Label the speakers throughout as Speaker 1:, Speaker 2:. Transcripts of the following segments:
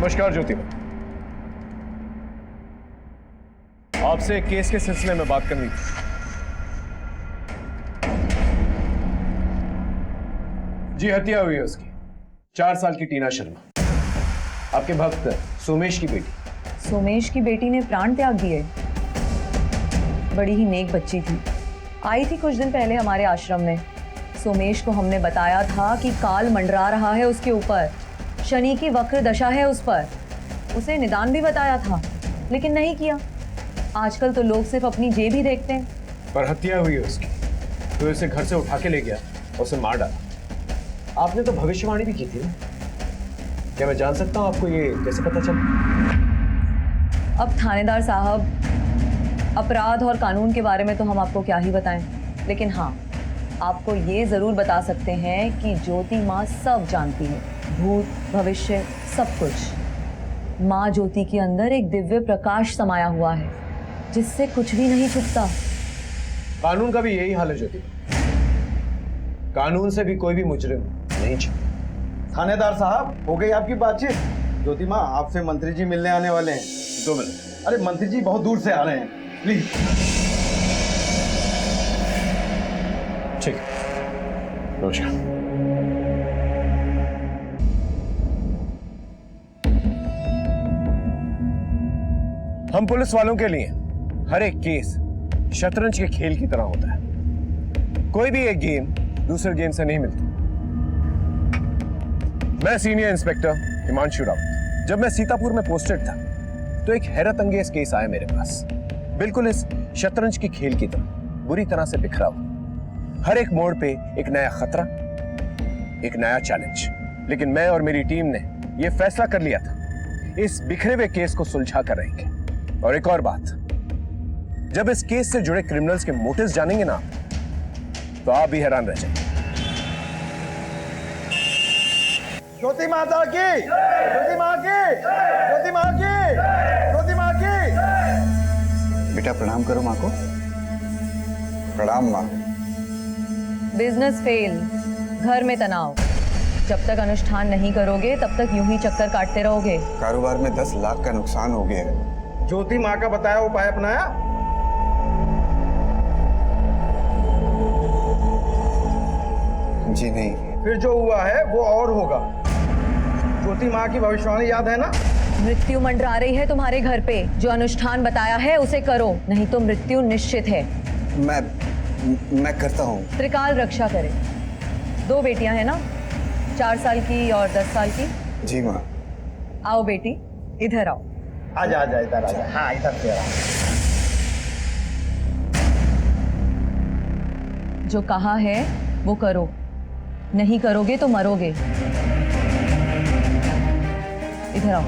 Speaker 1: नमस्कार ज्योति, आपसे एक केस के सिलसिले में बात करनी थी। जी, हत्या हुई है उसकी, 4 साल की टीना शर्मा, आपके भक्त सोमेश की बेटी।
Speaker 2: सोमेश की बेटी ने प्राण त्याग दिए। बड़ी ही नेक बच्ची थी, आई थी कुछ दिन पहले हमारे आश्रम में। सोमेश को हमने बताया था कि काल मंडरा रहा है उसके ऊपर, शनि की वक्र दशा है उस पर। उसे निदान भी बताया था, लेकिन नहीं किया। आजकल तो लोग सिर्फ अपनी जेब ही देखते हैं।
Speaker 1: पर हत्या हुई है उसकी, तो उसे घर से उठा के ले गया और उसे मार डाला। आपने तो भविष्यवाणी भी की थी ना? क्या मैं जान सकता हूं आपको ये कैसे पता चला?
Speaker 2: अब थानेदार साहब, अपराध और कानून के बारे में तो हम आपको क्या ही बताएं, लेकिन हाँ, आपको ये जरूर बता सकते हैं कि ज्योति माँ सब जानती है, भूत भविष्य सब कुछ। माँ ज्योति के अंदर एक दिव्य प्रकाश समाया हुआ है, जिससे कुछ भी नहीं छुपता।
Speaker 1: कानून का भी यही हाल है ज्योति, कानून से भी कोई भी मुजरिम नहीं छुपता।
Speaker 3: थानेदार साहब, हो गई आपकी बातचीत? ज्योति माँ, आपसे मंत्री जी मिलने आने वाले हैं।
Speaker 1: 2 मिनट।
Speaker 3: अरे मंत्री जी बहुत दूर से आ रहे हैं, प्लीज।
Speaker 1: ठीक है, नमस्कार। हम पुलिस वालों के लिए हर एक केस शतरंज के खेल की तरह होता है। कोई भी एक गेम दूसरे गेम से नहीं मिलती। मैं सीनियर इंस्पेक्टर हिमांशु रावत। जब मैं सीतापुर में पोस्टेड था तो एक हैरत अंगेज केस आया मेरे पास, बिल्कुल इस शतरंज के खेल की तरह, बुरी तरह से बिखरा हुआ। हर एक मोड़ पे एक नया खतरा, एक नया चैलेंज। लेकिन मैं और मेरी टीम ने यह फैसला कर लिया था, इस बिखरे हुए केस को सुलझा कर रहेंगे। और एक और बात, जब इस केस से जुड़े क्रिमिनल्स के मोटिव्स जानेंगे ना, तो आप भी हैरान रह जाएंगे।
Speaker 3: ज्योति माता की, ज्योति माँ की, ज्योति माँ की, ज्योति माँ की।
Speaker 4: बेटा प्रणाम करो माँ को। प्रणाम माँ।
Speaker 2: बिजनेस फेल, घर में तनाव। जब तक अनुष्ठान नहीं करोगे तब तक यूं ही चक्कर काटते रहोगे।
Speaker 4: कारोबार में 10 लाख का नुकसान हो गया है।
Speaker 3: ज्योति माँ का बताया उपाय अपनाया?
Speaker 4: जी नहीं।
Speaker 3: फिर जो हुआ है वो और होगा। ज्योति माँ की भविष्यवाणी याद है ना?
Speaker 2: मृत्यु मंडरा रही है तुम्हारे घर पे। जो अनुष्ठान बताया है उसे करो, नहीं तो मृत्यु निश्चित है।
Speaker 4: मैं करता हूँ।
Speaker 2: त्रिकाल रक्षा करे। 2 बेटियां हैं ना, 4 साल की और 10 साल की।
Speaker 4: जी माँ।
Speaker 2: आओ बेटी, इधर आओ।
Speaker 3: आजा आजा, इधर आजा। हाँ, इधर से आ।
Speaker 2: जो कहा है वो करो, नहीं करोगे तो मरोगे। इधर आओ।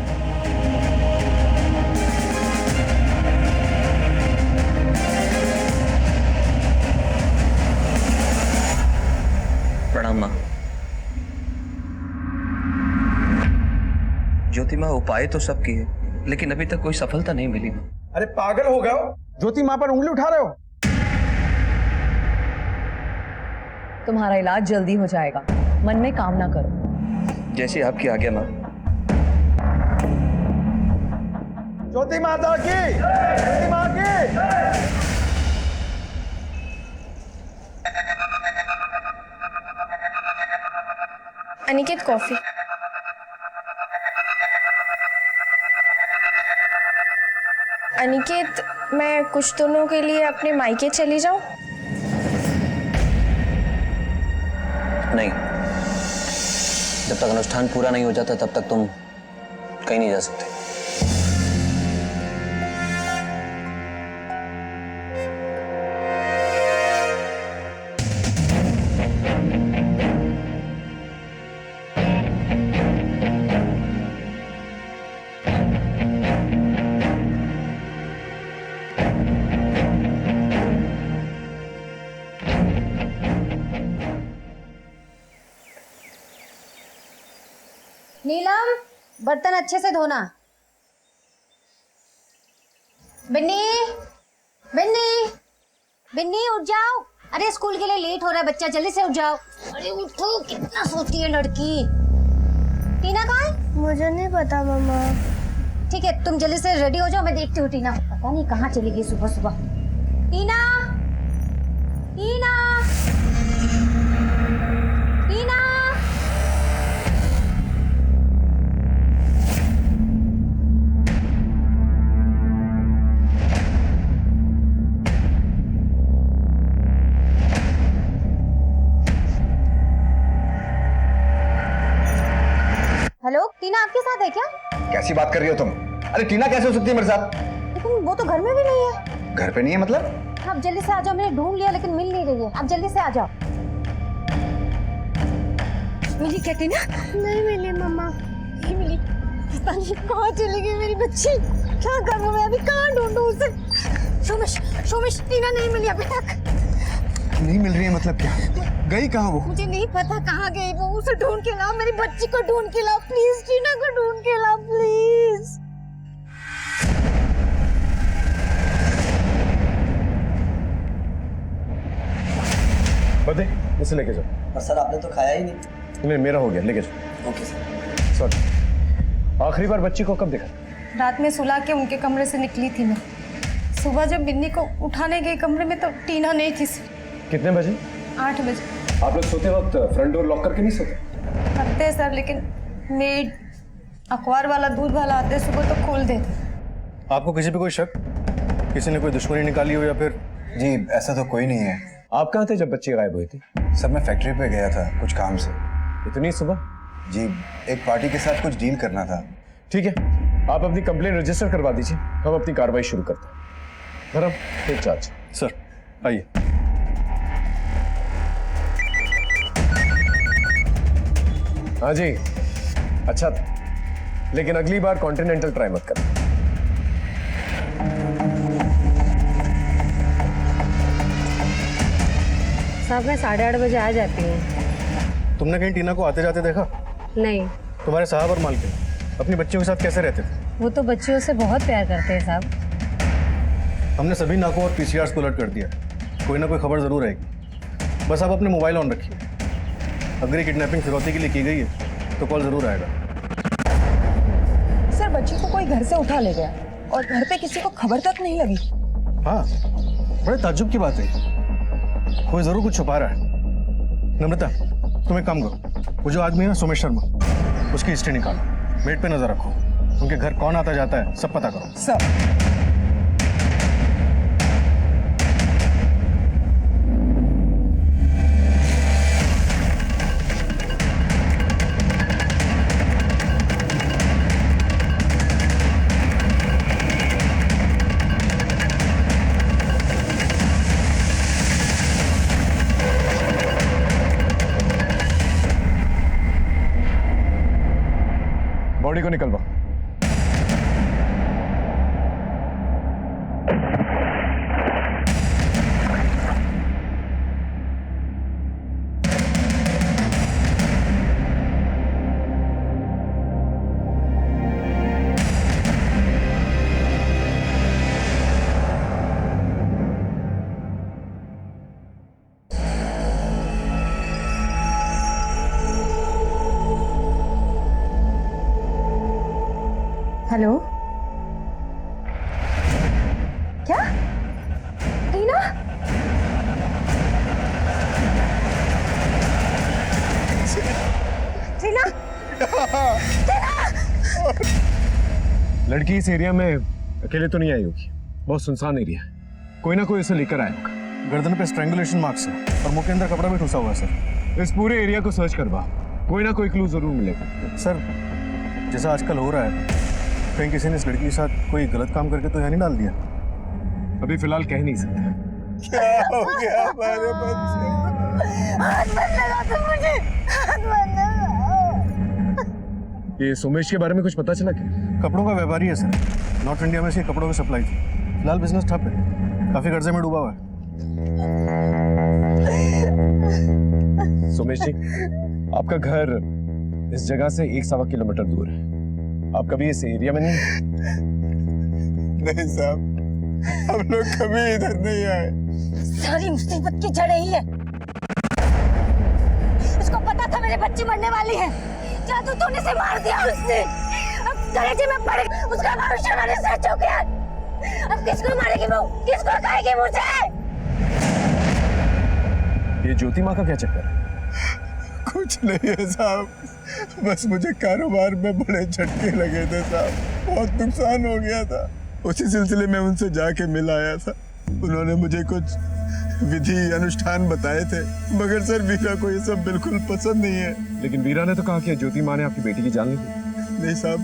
Speaker 5: प्रणाम माँ। ज्योति माँ, उपाय तो सब किए, लेकिन अभी तक कोई सफलता नहीं मिली।
Speaker 3: अरे पागल हो गए हो? ज्योति माँ पर उंगली उठा रहे हो?
Speaker 2: तुम्हारा इलाज जल्दी हो जाएगा, मन में कामना करो।
Speaker 5: जैसी आपकी आज्ञा माँ।
Speaker 3: ज्योति माता की, ज्योति माँ की।
Speaker 6: अनिकेत, कॉफी। अनिकेत, मैं कुछ दिनों के लिए अपने मायके चली जाऊं?
Speaker 5: नहीं, जब तक अनुष्ठान पूरा नहीं हो जाता तब तक तुम कहीं नहीं जा सकते।
Speaker 7: नीलम, बर्तन अच्छे से धोना। बिन्नी, बिन्नी, बिन्नी उठ जाओ। अरे स्कूल के लिए लेट हो रहा है बच्चा, जल्दी से उठ जाओ। अरे उठो, कितना सोती है लड़की। टीना कहाँ है?
Speaker 6: मुझे नहीं पता मम्मा।
Speaker 7: ठीक है, तुम जल्दी से रेडी हो जाओ, मैं देखती हूँ टीना। पता नहीं कहाँ चली गई सुबह सुबह। टीना, टीना, टीना। हेलो, टीना आपके साथ है क्या?
Speaker 4: कैसी बात कर रही हो तुम? अरे टीना कैसे हो सकती है मेरे साथ?
Speaker 7: लेकिन वो तो घर में भी नहीं है।
Speaker 4: घर पे नहीं है मतलब?
Speaker 7: आप जल्दी से आ जाओ, मैंने ढूंढ लिया लेकिन मिल नहीं रही है। आप जल्दी से आ जाओ। मिली क्या टीना?
Speaker 6: नहीं मिली मम्मा।
Speaker 7: नहीं मिली। पता नहीं कहाँ चली गई मेरी बच्ची। क्या करूँ मैं अभी, कहाँ ढूंढूं उसे? शोमिश, शोमिश, टीना नहीं मिली अभी तक।
Speaker 4: नहीं मिल रही है मतलब क्या? गई कहाँ वो?
Speaker 7: मुझे नहीं पता कहाँ गई वो। उसे ढूंढ के लाओ, मेरी बच्ची को ढूंढ के लाओ प्लीज। टीना को ढूंढ के लाओ प्लीज।
Speaker 1: बदे इसे लेके जाओ।
Speaker 5: पर सर आपने तो खाया ही नहीं।
Speaker 1: नहीं, मेरा हो गया, लेके जाओ।
Speaker 5: Okay sir.
Speaker 1: सॉरी, आखिरी बार बच्ची को कब देखा?
Speaker 6: रात में सुला के उनके कमरे से निकली थी मैं। सुबह जब बिन्नी को उठाने गई कमरे में तो टीना नहीं थी।
Speaker 1: कितने बजे?
Speaker 6: 8 बजे।
Speaker 1: आप लोग सोते वक्त फ्रंट डोर लॉक करके नहीं सोते?
Speaker 6: करते हैं सर, लेकिन मेड अखबार वाला दूध वाला आते सुबह तो खोल देते।
Speaker 3: आपको किसी पे कोई शक? किसी ने कोई दुश्मनी निकाली हो या फिर?
Speaker 4: जी ऐसा तो कोई नहीं है।
Speaker 1: आप कहाँ थे जब बच्ची गायब हुई थी?
Speaker 4: सर मैं फैक्ट्री पे गया था कुछ काम से।
Speaker 1: इतनी सुबह?
Speaker 4: जी एक पार्टी के साथ कुछ डील करना था।
Speaker 1: ठीक है, आप अपनी कंप्लेंट रजिस्टर करवा दीजिए, हम अपनी कार्रवाई शुरू करते हैं। धर्म, टेक चार्ज।
Speaker 3: सर आइए।
Speaker 1: हाँ जी, अच्छा, लेकिन अगली बार कॉन्टिनेंटल ट्राई मत करना।
Speaker 8: साहब मैं 8:30 बजे आ जाती हूँ।
Speaker 3: तुमने कहीं टीना को आते जाते देखा?
Speaker 8: नहीं,
Speaker 3: तुम्हारे साहब और मालकिन अपनी बच्चियों के साथ कैसे रहते थे?
Speaker 8: वो तो बच्चियों से बहुत प्यार करते हैं साहब।
Speaker 3: हमने सभी नाकों और पीसीआर को अलर्ट कर दिया। कोई ना कोई खबर जरूर आएगी। बस आप अपने मोबाइल ऑन रखिए। अगर ये किडनैपिंग फिरौती के लिए की गई है तो कॉल जरूर आएगा।
Speaker 2: सर, बच्ची को कोई घर से उठा ले गया और घर पे किसी को खबर तक नहीं लगी।
Speaker 3: हाँ, बड़े ताज्जुब की बात है। कोई जरूर कुछ छुपा रहा है। नम्रता, तुम एक काम करो, वो जो आदमी है ना सोमेश शर्मा, उसकी हिस्ट्री निकालो, मेट पे नजर रखो, उनके घर कौन आता जाता है सब पता करो।
Speaker 2: सर,
Speaker 1: बॉडी को निकलवा।
Speaker 6: हेलो, क्या टीना? टीना,
Speaker 1: लड़की इस एरिया में अकेले तो नहीं आई होगी, बहुत सुनसान एरिया है। कोई ना कोई उसे लेकर आया होगा।
Speaker 3: गर्दन पे स्ट्रैंगुलेशन मार्क्स है और मुंह के अंदर कपड़ा भी ठुसा हुआ है सर।
Speaker 1: इस पूरे एरिया को सर्च करवा, कोई ना कोई क्लू जरूर मिलेगा।
Speaker 3: सर जैसा आजकल हो रहा है, कहीं किसी ने इस लड़की के साथ कोई गलत काम करके तो यहाँ नहीं डाल दिया?
Speaker 1: अभी फिलहाल कह नहीं सकते।
Speaker 4: क्या हो गया हमारे बच्चे?
Speaker 7: हाथ मत लगा तुम मुझे, हाथ मत लगा।
Speaker 1: ये सोमेश के बारे में कुछ पता चला क्या?
Speaker 3: कपड़ों का व्यापारी है सर। नॉर्थ इंडिया में से कपड़ों की सप्लाई थी। फिलहाल बिजनेस ठप है, काफी कर्जे में डूबा हुआ है।
Speaker 1: सोमेश जी, आपका घर इस जगह से 1-1.25 किलोमीटर दूर है। आप कभी इस एरिया में नहीं?
Speaker 4: नहीं साहब, हम लोग कभी इधर नहीं आए।
Speaker 7: सारी मुसीबत की जड़ यही है। इसको पता था मेरे बच्चे मरने वाली है, जादू तूने से मार दिया उसने। अब कलेजे में पड़ उसका भविष्यवाणी सच हो गया। अब किसको मारेगी वो, किसको खाएगी मुझे?
Speaker 1: ये ज्योति माँ का क्या चक्कर है?
Speaker 4: कुछ नहीं है साहब, बस मुझे कारोबार में बड़े झटके लगे थे साहब, बहुत नुकसान हो गया था। उसी सिलसिले में उनसे जाके मिल आया था। उन्होंने मुझे कुछ विधि अनुष्ठान बताए थे, मगर सर वीरा को ये सब बिल्कुल पसंद नहीं है।
Speaker 1: लेकिन वीरा ने तो कहा कि ज्योति माँ ने आपकी बेटी की जान ली थी।
Speaker 4: नहीं साहब,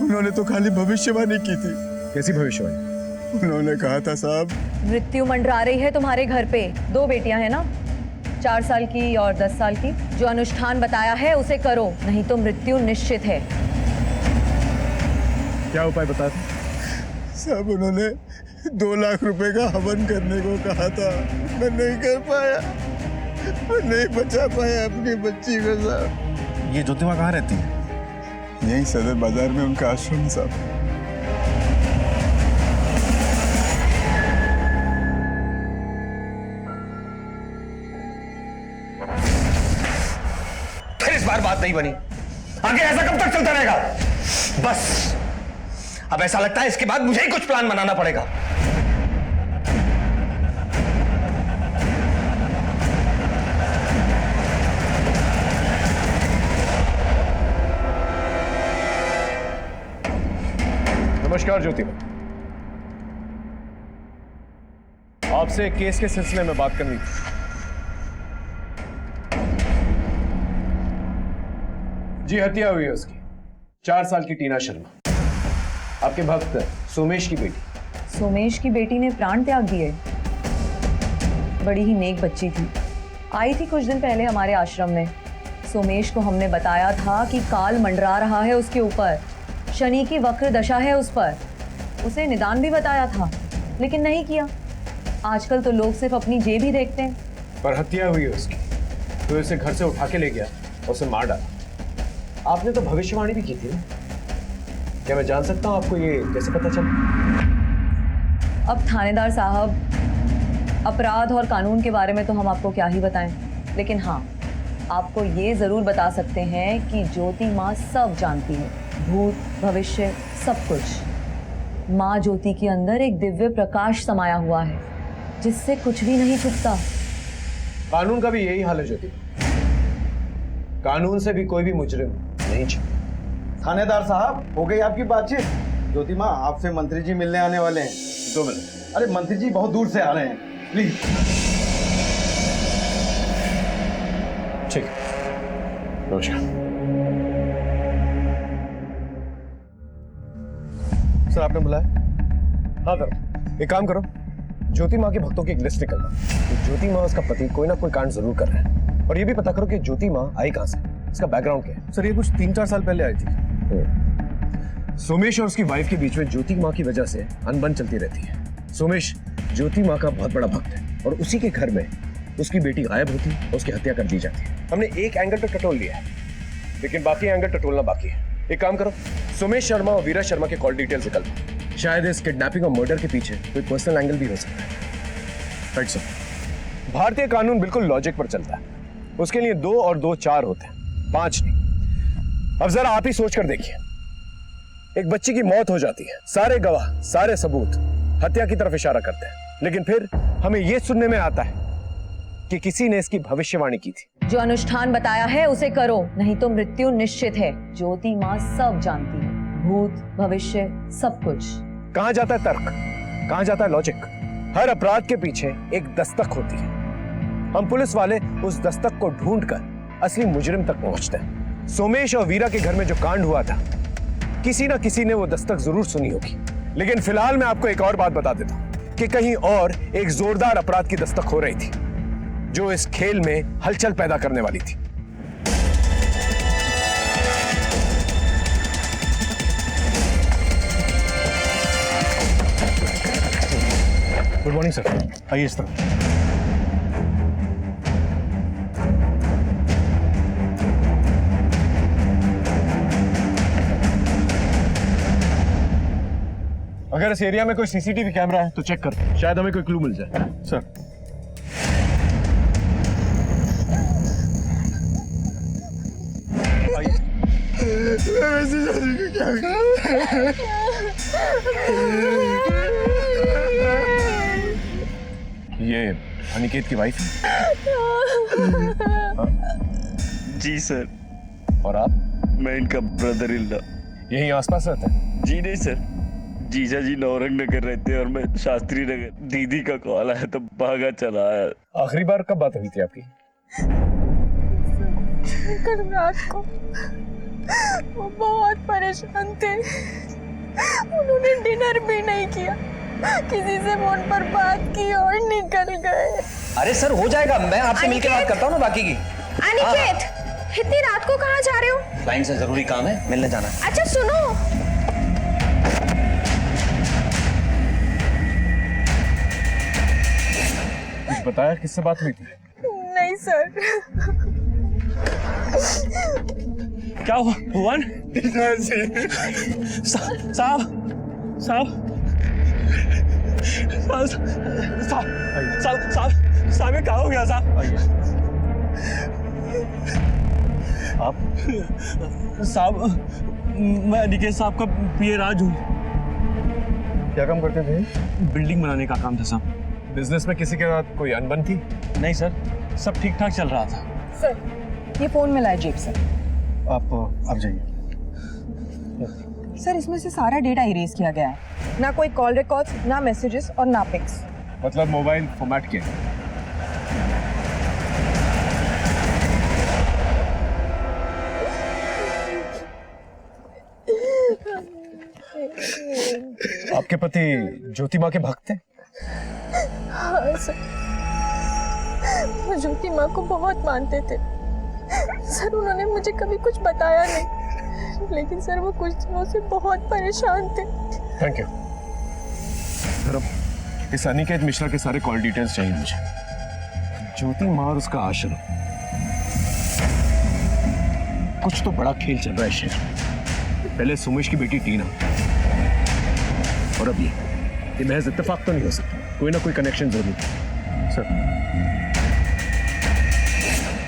Speaker 4: उन्होंने तो खाली भविष्यवाणी की थी।
Speaker 1: कैसी भविष्यवाणी?
Speaker 4: उन्होंने कहा था साहब,
Speaker 2: मृत्यु मंडरा रही है तुम्हारे घर पे। 2 बेटियां हैं ना, 4 साल की और 10 साल की। जो अनुष्ठान बताया है उसे करो, नहीं तो मृत्यु निश्चित है।
Speaker 1: क्या उपाय बता?
Speaker 4: साहब उन्होंने 2 लाख रुपए का हवन करने को कहा था, मैं नहीं कर पाया, मैं नहीं बचा पाया अपनी बच्ची को साहब।
Speaker 3: ये ज्योति माँ कहाँ रहती है?
Speaker 4: यही सदर बाजार में उनका आश्रम है साहब।
Speaker 5: फिर इस बार बात नहीं बनी। आगे ऐसा कब तक चलता रहेगा? बस अब ऐसा लगता है इसके बाद मुझे ही कुछ प्लान बनाना पड़ेगा।
Speaker 1: नमस्कार ज्योति माँ, आपसे एक केस के सिलसिले में बात करनी थी। जी, हत्या हुई है उसकी, 4 साल की टीना शर्मा, आपके भक्त सोमेश की बेटी।
Speaker 2: सोमेश की बेटी ने प्राण त्याग दिए। बड़ी ही नेक बच्ची थी, आई थी कुछ दिन पहले हमारे आश्रम में। सोमेश को हमने बताया था कि काल मंडरा रहा है उसके ऊपर, शनि की वक्र दशा है उस पर। उसे निदान भी बताया था, लेकिन नहीं किया। आजकल तो लोग सिर्फ अपनी जेब ही देखते हैं।
Speaker 1: पर हत्या हुई है उसकी, तो उसे घर से उठा के ले गया और उसे मार डाला। आपने तो भविष्यवाणी भी की थी ना? क्या मैं जान सकता हूँ आपको ये कैसे पता चला?
Speaker 2: अब थानेदार साहब, अपराध और कानून के बारे में तो हम आपको क्या ही बताएं, लेकिन हाँ, आपको ये जरूर बता सकते हैं कि ज्योति माँ सब जानती है, भूत भविष्य सब कुछ। माँ ज्योति के अंदर एक दिव्य प्रकाश समाया हुआ है, जिससे कुछ भी नहीं छुपता।
Speaker 1: कानून का भी यही हाल है ज्योति, कानून से भी कोई भी मुजरिम नहीं छुपता।
Speaker 9: थानेदार साहब, हो गई आपकी बातचीत? ज्योति माँ, आपसे मंत्री जी मिलने आने वाले हैं।
Speaker 1: 2 मिनट।
Speaker 9: अरे मंत्री जी बहुत दूर से आ रहे हैं, प्लीज।
Speaker 1: ठीक है, नमस्कार।
Speaker 3: सर आपने बुलाया?
Speaker 1: हाँ सर, एक काम करो, ज्योति माँ के भक्तों की एक लिस्ट निकलवा। तो ज्योति माँ उसका पति कोई ना कोई कांड जरूर कर रहे हैं, और ये भी पता करो कि ज्योति माँ आई कहाँ से, इसका बैकग्राउंड क्या है।
Speaker 3: सर ये कुछ 3-4 साल पहले आई थी।
Speaker 1: सोमेश और उसकी वाइफ के बीच में ज्योति माँ की वजह से अनबन चलती रहती है। सोमेश ज्योति माँ का बहुत बड़ा भक्त है, और उसी के घर में उसकी बेटी गायब होती है और उसकी हत्या कर दी जाती है। हमने एक एंगल पे टटोल लिया है, लेकिन बाकी एंगल टटोलना बाकी है। एक काम करो, सोमेश शर्मा और वीरा शर्मा के कॉल डिटेल्स निकल। शायद इस किडनैपिंग और मर्डर के पीछे कोई पर्सनल एंगल भी हो सकता है। Right sir. भारतीय कानून बिल्कुल लॉजिक पर चलता है, उसके लिए 2 और 2 4 होते हैं, 5 नहीं। अब जरा आप ही सोच कर देखिए, एक बच्ची की मौत हो जाती है, सारे गवाह, सारे सबूत हत्या की तरफ इशारा करते हैं, लेकिन फिर हमें यह सुनने में आता है कि किसी ने इसकी भविष्यवाणी की थी।
Speaker 2: जो अनुष्ठान बताया है उसे करो, नहीं तो मृत्यु निश्चित है। ज्योति माँ सब जानती है, भूत भविष्य सब कुछ।
Speaker 1: कहां जाता है तर्क, कहां जाता है लॉजिक? हर अपराध के पीछे एक दस्तक होती है। हम पुलिस वाले उस दस्तक को ढूंढकर असली मुजरिम तक पहुंचते हैं। सोमेश और वीरा के घर में जो कांड हुआ था, किसी ना किसी ने वो दस्तक जरूर सुनी होगी। लेकिन फिलहाल मैं आपको एक और बात बता देता हूं कि कहीं और एक जोरदार अपराध की दस्तक हो रही थी, जो इस खेल में हलचल पैदा करने वाली थी।
Speaker 3: गुड मॉर्निंग सर, आइए इस तरफ।
Speaker 1: अगर इस एरिया में कोई सीसीटीवी कैमरा है तो चेक कर, शायद हमें कोई क्लू मिल जाए।
Speaker 3: सर आइए।
Speaker 4: मैं वैसे शादी को क्या करूं?
Speaker 1: ये अनिकेत की वाइफ है?
Speaker 10: जी सर।
Speaker 1: और आप?
Speaker 10: मैं इनका ब्रदर इन लॉ।
Speaker 1: यहीं आसपास रहते हैं?
Speaker 10: जी नहीं सर, जीजा जी नौरंग नगर रहते हैं और मैं शास्त्री नगर। दीदी का कॉल आया तो भागा चला आया।
Speaker 1: आखिरी बार कब बात हुई थी आपकी?
Speaker 6: कल रात को वो बहुत परेशान थे, उन्होंने डिनर भी नहीं किया, किसी से फोन पर बात की और निकल गए।
Speaker 5: अरे सर हो जाएगा, मैं आपसे मिलकर बात करता हूँ ना बाकी की।
Speaker 7: अनिकेत, इतनी रात को कहाँ जा रहे हो?
Speaker 5: क्लाइंट से जरूरी काम है, मिलने जाना है।
Speaker 7: अच्छा सुनो,
Speaker 1: कुछ बताया किससे बात हुई थी?
Speaker 6: नहीं सर।
Speaker 10: क्या हुआ भुवन? साहब साहब साहब ये क्या हो गया साहब?
Speaker 1: आप?
Speaker 10: साहब मैं अनिकेत साहब का पीए राज हूँ।
Speaker 3: क्या काम करते थे?
Speaker 10: बिल्डिंग बनाने का काम था साहब।
Speaker 1: बिजनेस में किसी के साथ कोई अनबन थी?
Speaker 10: नहीं सर, सब ठीक ठाक चल रहा था।
Speaker 2: सर, ये फोन में लाए जेब से।
Speaker 3: आप जाइए।
Speaker 2: सर, इसमें से सारा डेटा इरेज किया गया है, ना कोई कॉल रिकॉर्ड्स, ना मैसेजेस और ना पिक्स।
Speaker 1: मतलब मोबाइल फॉर्मेट किया? आपके पति ज्योति माँ के भक्त थे?
Speaker 6: हाँ सर, वो ज्योति माँ को बहुत मानते थे सर। उन्होंने मुझे कभी कुछ बताया नहीं, लेकिन सर वो कुछ दिनों से बहुत परेशान थे।
Speaker 1: Thank you sir. अब इस अनिकेत मिश्रा के सारे कॉल डिटेल्स चाहिए मुझे। ज्योति माँ और उसका आश्रम, कुछ तो बड़ा खेल चल रहा है शहर में। पहले सुमेश की बेटी टीना, और अब ये महज इत्तेफाक तो नहीं हो सकता, कोई ना कोई कनेक्शन जरूर है।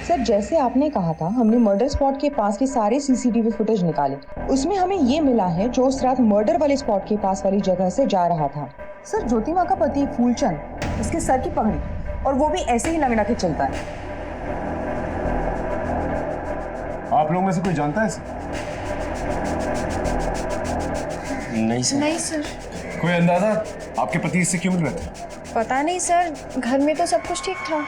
Speaker 11: सर, जैसे आपने कहा था, हमने मर्डर स्पॉट के पास के सारे सीसीटीवी फुटेज निकाले। उसमें हमें ये मिला है जो उस रात मर्डर वाले स्पॉट के पास वाली जगह से जा रहा था।
Speaker 2: सर, ज्योति माँ का पति फूलचंद, उसके सर की पगड़ी, और वो भी ऐसे ही लंगड़ा के चलता है।
Speaker 1: आप लोगों में से कोई जानता है इसे?
Speaker 10: नहीं सर।
Speaker 6: नहीं सर।
Speaker 1: कोई अंदाजा आपके पति इससे क्यों मिल रहे थे?
Speaker 6: पता नहीं सर, घर में तो सब कुछ ठीक था।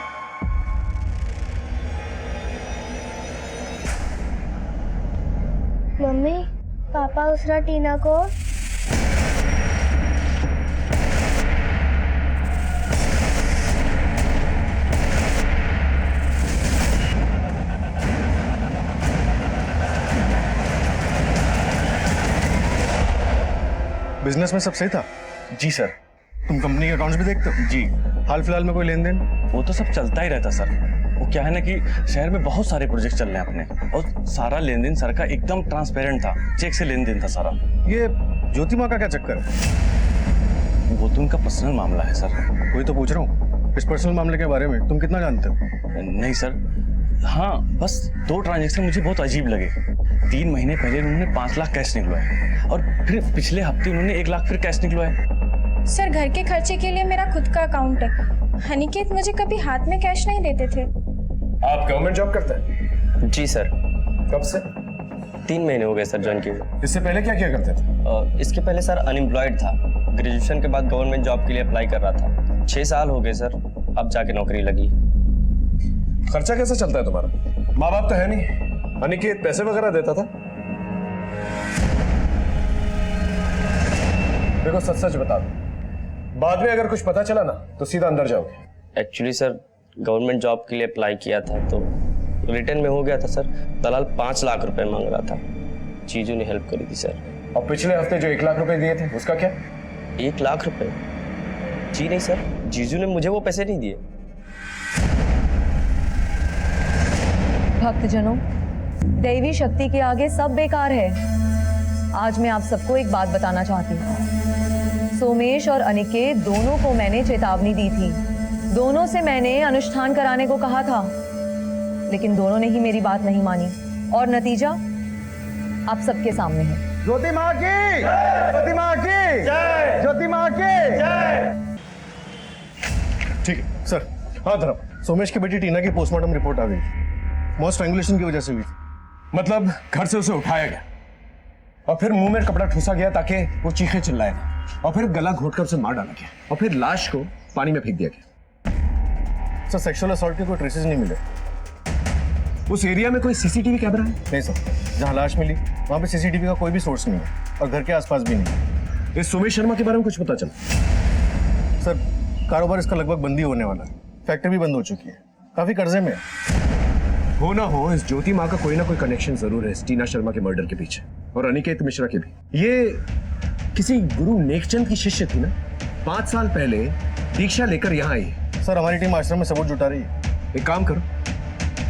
Speaker 7: मम्मी, पापा उस रात टीना को
Speaker 3: बिजनेस में सब सही था?
Speaker 10: जी सर।
Speaker 3: तुम कंपनी के अकाउंट्स भी देखते हो?
Speaker 10: जी।
Speaker 3: हाल फिलहाल में कोई लेन देन?
Speaker 10: वो तो सब चलता ही रहता सर। वो क्या है ना कि शहर में बहुत सारे प्रोजेक्ट चल रहे हैं अपने, और सारा लेन देन सर का एकदम ट्रांसपेरेंट था, चेक से लेन देन था सारा।
Speaker 3: ये ज्योति माँ का क्या चक्कर है?
Speaker 10: वो तो उनका पर्सनल मामला है सर।
Speaker 3: वही तो पूछ रहा हूँ, इस पर्सनल मामले के बारे में तुम कितना जानते हो?
Speaker 10: नहीं सर, हाँ बस 2 ट्रांजेक्शन मुझे बहुत अजीब लगे। 3 महीने पहले उन्होंने 5 लाख कैश निकलवाए, और फिर पिछले हफ्ते उन्होंने 1 लाख फिर कैश निकलवाए।
Speaker 6: सर, घर के खर्चे के लिए मेरा खुद का अकाउंट है। अनिकेत मुझे कभी हाथ में कैश नहीं देते थे।
Speaker 1: आप गवर्नमेंट जॉब करते हैं?
Speaker 12: जी सर।
Speaker 1: कब से?
Speaker 12: 3 महीने हो गए सर ज्वाइन किए।
Speaker 1: इससे पहले क्या किया करते थे?
Speaker 12: इसके पहले सर अनएम्प्लॉयड था। ग्रेजुएशन के बाद गवर्नमेंट जॉब के लिए अप्लाई कर रहा था। 6 साल हो गए सर, अब जाके नौकरी लगी।
Speaker 1: खर्चा कैसे चलता है तुम्हारा? माँ बाप तो है नहीं, अनिकेत पैसे वगैरह देता था? देखो सच सच बता दो, बाद में अगर कुछ पता चला ना तो सीधा अंदर जाओगे।
Speaker 12: एक्चुअली सर गवर्नमेंट जॉब के लिए अप्लाई किया था तो रिटर्न में हो गया था सर। दलाल 5 लाख रुपए मांग रहा था, चीजों ने हेल्प करी थी सर।
Speaker 1: और पिछले हफ्ते जो 1 लाख रुपए दिए थे उसका क्या?
Speaker 12: 1 लाख रुपए? जी नहीं सर, जीजू ने मुझे वो पैसे नहीं दिए।
Speaker 2: भक्तजनों, दैवी शक्ति के आगे सब बेकार है। आज मैं आप सबको एक बात बताना चाहती हूँ। सोमेश और अनिकेत दोनों को मैंने चेतावनी दी थी, दोनों से मैंने अनुष्ठान कराने को कहा था, लेकिन दोनों ने ही मेरी बात नहीं मानी, और नतीजा आप सबके सामने है।
Speaker 9: ज्योति माँ की ज्योति माँ की जय, ज्योति माँ की जय।
Speaker 3: ठीक है सर। हाँ धर्म, सोमेश की बेटी टीना की पोस्टमार्टम रिपोर्ट आ गई थी। मौत स्ट्रैंगुलेशन की वजह से हुई थी।
Speaker 1: मतलब घर से उसे उठाया गया और फिर मुंह में कपड़ा ठूसा गया ताकि वो चीखे चिल्लाए और फिर गला घोटकर उसे मार डाला गया और फिर लाश को पानी में फेंक दिया गया।
Speaker 3: सर सेक्सुअल असॉल्ट के कोई ट्रेसेस नहीं मिले।
Speaker 1: उस एरिया में कोई सीसीटीवी कैमरा है?
Speaker 3: नहीं सर, जहाँ लाश मिली वहाँ पे सीसीटीवी का कोई भी सोर्स नहीं है और घर के आसपास भी नहीं।
Speaker 1: इस सोमेश शर्मा के बारे में कुछ पता चला?
Speaker 3: सर कारोबार इसका लगभग बंद ही होने वाला है। फैक्ट्री भी बंद हो चुकी है, काफी कर्जे में है।
Speaker 1: हो ना हो, इस ज्योति माँ का कोई ना कोई कनेक्शन जरूर है इस टीना शर्मा के मर्डर के पीछे और अनिकेत मिश्रा के भी। ये किसी गुरु नेकचंद की शिष्य थी ना, 5 साल पहले दीक्षा लेकर यहाँ आई।
Speaker 3: सर हमारी टीम आश्रम में सबूत जुटा रही है।
Speaker 1: एक काम करो,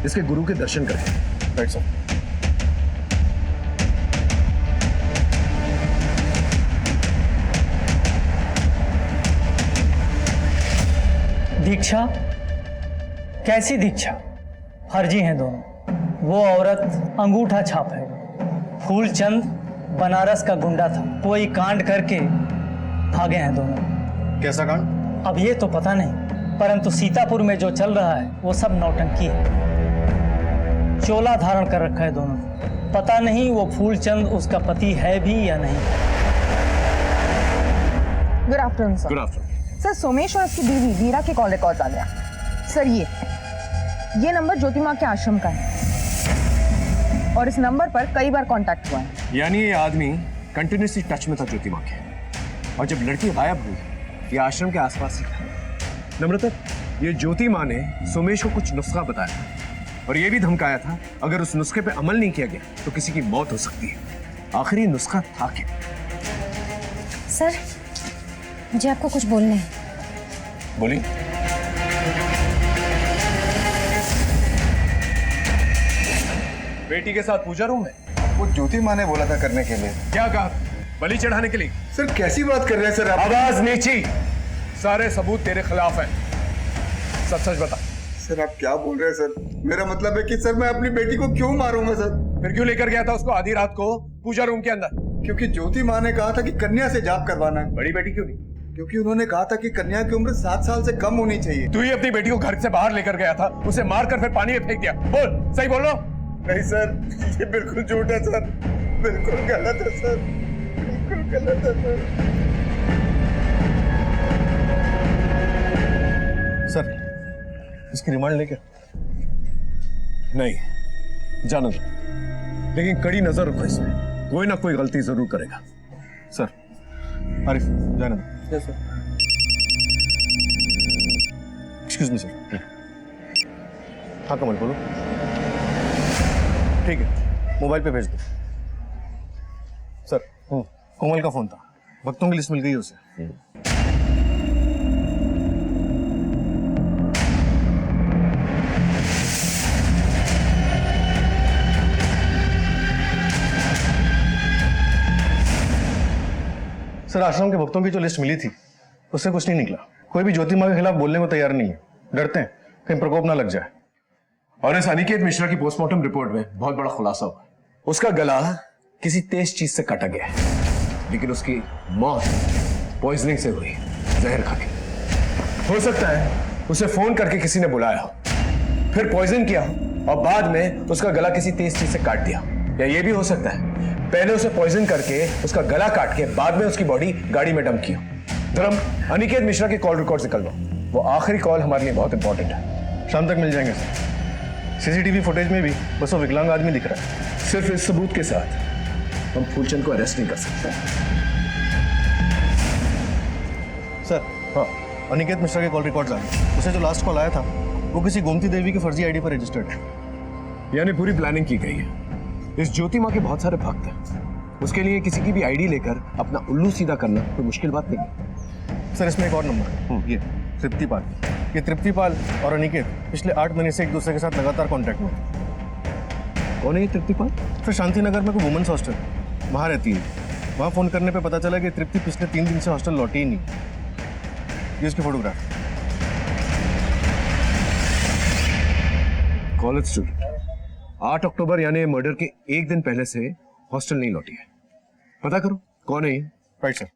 Speaker 1: इसके गुरु के दर्शन करें।
Speaker 3: Right sir.
Speaker 13: दीक्षा? कैसी दीक्षा? फर्जी हैं दोनों। वो औरत अंगूठा छाप है, फूलचंद बनारस का गुंडा था। कोई कांड करके भागे हैं दोनों।
Speaker 3: कैसा कांड?
Speaker 13: अब ये तो पता नहीं, परंतु सीतापुर में जो चल रहा है वो सब नौटंकी है। चोला धारण कर रखा है दोनों ने। पता नहीं वो फूलचंद उसका पति है भी या नहीं।
Speaker 11: Good afternoon sir.
Speaker 1: Good afternoon
Speaker 11: sir, Somesh और उसकी बीवी वीरा के कॉल रिकॉर्ड्स आ गया। सर ये नंबर ज्योति माँ के आश्रम का है और इस नंबर पर कई बार कांटेक्ट हुआ है।
Speaker 1: यानी ये आदमी कंटिन्यूसली टच में था ज्योति माँ के और जब लड़की गायब हुई ये आश्रम के आसपास ही था। नम्रता, ये ज्योति माँ ने सोमेश को कुछ नुस्खा बताया और ये भी धमकाया था अगर उस नुस्खे पे अमल नहीं किया गया तो किसी की मौत हो सकती है। आखिर ये नुस्खा था क्या?
Speaker 7: सर मुझे आपको कुछ बोलना है।
Speaker 1: बोली। बेटी के साथ पूजा रूम में?
Speaker 4: वो ज्योति माँ ने बोला था करने के लिए।
Speaker 1: क्या कहा? बलि चढ़ाने के लिए?
Speaker 4: सर कैसी बात कर रहे हैं सर आप?
Speaker 1: आवाज नीची। सारे सबूत तेरे खिलाफ हैं। सच सच बता।
Speaker 4: सर आप क्या बोल रहे हैं सर? मेरा मतलब है कि सर मैं अपनी बेटी को क्यों मारूंगा सर?
Speaker 1: फिर क्यों लेकर गया था उसको आधी रात को पूजा रूम के अंदर?
Speaker 4: क्योंकि ज्योति माँ ने कहा था कि कन्या से जाप करवाना है।
Speaker 1: बड़ी बेटी क्यों नहीं?
Speaker 4: क्योंकि उन्होंने कहा था कि कन्या की उम्र 7 साल से कम होनी चाहिए।
Speaker 1: तू ही अपनी बेटी को घर से बाहर लेकर गया था, उसे मारकर फिर पानी में फेंक दिया। बोल, सही बोल रहा हूं?
Speaker 4: नहीं सर, ये बिल्कुल झूठ है सर, बिल्कुल गलत है सर, बिल्कुल गलत है
Speaker 3: सर। इसकी रिमांड लेके?
Speaker 1: नहीं, जाना दो, लेकिन कड़ी नजर रखो इसमें, कोई ना कोई गलती जरूर करेगा।
Speaker 3: सर आरिफ जाने दो।
Speaker 9: Yes sir.
Speaker 3: Excuse me sir. हाँ कमल बोलो। ठीक है, मोबाइल पे भेज दो। सर कोमल का फोन था, भक्तों की लिस्ट मिल गई उसे। सर आश्रम के भक्तों की जो लिस्ट मिली थी उससे कुछ नहीं निकला। कोई भी ज्योति माँ के खिलाफ बोलने को तैयार नहीं है, डरते हैं कहीं प्रकोप ना लग जाए।
Speaker 1: और इस अनिकेत मिश्रा की पोस्टमार्टम रिपोर्ट में बहुत बड़ा खुलासा हुआ। उसका गला किसी तेज चीज से काटा गया है, लेकिन उसकी मौत पॉइजनिंग से हुई, जहर खा के। हो सकता है उसे फोन करके किसी ने बुलाया हो, फिर पॉइजन किया हो और बाद में उसका गला किसी तेज चीज से काट दिया। या ये भी हो सकता है पहले उसे पॉइजन करके उसका गला काट के बाद में उसकी बॉडी गाड़ी में डंप की हो। धर्म, अनिकेत मिश्रा के कॉल रिकॉर्ड निकलवा, वो आखिरी कॉल हमारे लिए बहुत इंपॉर्टेंट है।
Speaker 3: शाम तक मिल जाएंगे सर। सीसीटीवी फुटेज में भी बस वो विकलांग आदमी दिख रहा है।
Speaker 1: सिर्फ इस सबूत के साथ हम फूलचंद को अरेस्ट नहीं कर सकते।
Speaker 3: सर हाँ, अनिकेत मिश्रा के कॉल रिकॉर्ड्स आ गए। उसे जो लास्ट कॉल आया था वो किसी गोमती देवी की फर्जी आईडी पर रजिस्टर्ड है।
Speaker 1: यानी पूरी प्लानिंग की गई है। इस ज्योति माँ के बहुत सारे भक्त हैं, उसके लिए किसी की भी आईडी लेकर अपना उल्लू सीधा करना कोई मुश्किल बात नहीं है।
Speaker 3: सर इसमें एक और नंबर है, ये तृप्तिपाल। ये तृप्तिपाल और अनिकेत पिछले 8 महीने से एक दूसरे के साथ लगातार कांटेक्ट में।
Speaker 1: कौन है ये तृप्तिपाल?
Speaker 3: फिर शांति नगर में कोई वुमेन्स हॉस्टल वहाँ रहती है। वहाँ फोन करने पे पता चला कि तृप्ति पिछले 3 दिन से हॉस्टल लौटी ही नहीं। ये उसकी फोटोग्राफ।
Speaker 1: कॉलेज स्टूडेंट, 8 अक्टूबर यानी मर्डर के एक दिन पहले से हॉस्टल नहीं लौटी है। पता करो कौन है ये।
Speaker 3: Right sir.